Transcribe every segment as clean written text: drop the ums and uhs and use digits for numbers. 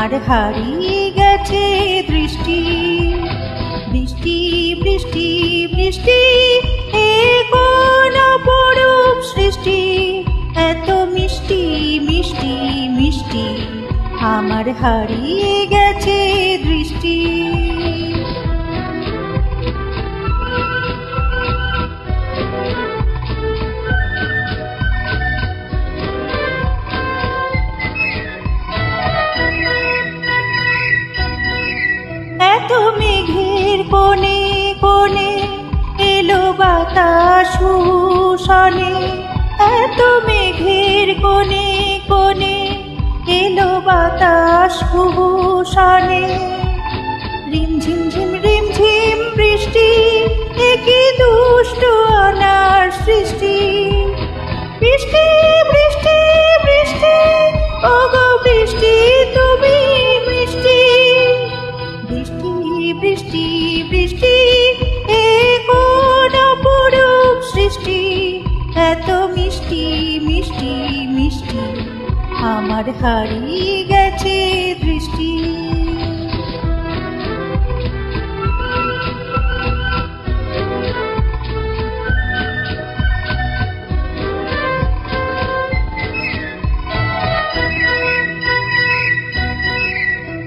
আমার হারিয়ে গেছে দৃষ্টি। বৃষ্টি বৃষ্টি বৃষ্টি এ কোন অপরূপ সৃষ্টি, এত মিষ্টি মিষ্টি মিষ্টি আমার হারিয়ে গেছে দৃষ্টি। এত মেঘের কোণে কোণে এলো বাতাস শনে, এত মেঘের কোণে কোণে এলো বাতাস শনে। রিমঝিম ঝিম রিমঝিম বৃষ্টি, একই দুষ্ট অনার সৃষ্টি। বৃষ্টি বৃষ্টি বৃষ্টি ওগো বৃষ্টি তুমি মিষ্টি। বৃষ্টি বৃষ্টি বৃষ্টি এ কোন অপরূপ সৃষ্টি, এত মিষ্টি মিষ্টি মিষ্টি আমার হারিয়ে গেছে দৃষ্টি।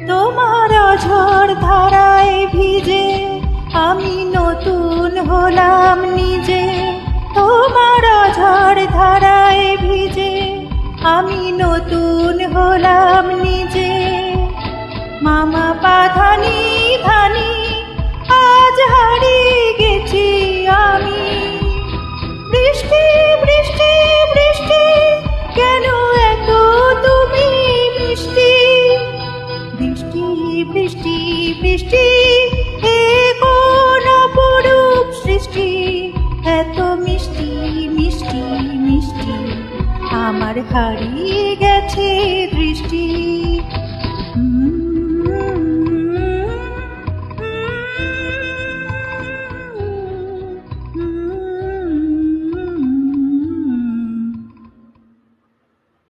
তোমার ঝড় ধারায় ভিজে আমি নতুন হলাম নিজে। তোমার ঝড় ধারায় ভিজে আমি নতুন হলাম নিজে। মামা পাধানি ধানি আজ হারিয়ে গেছি আমি। বৃষ্টি বৃষ্টি বৃষ্টি কেন এত তুমি মিষ্টি। বৃষ্টি বৃষ্টি বৃষ্টি এ কোন অপরূপ সৃষ্টি, এত মিষ্টি মিষ্টি মিষ্টি আমার হারিয়ে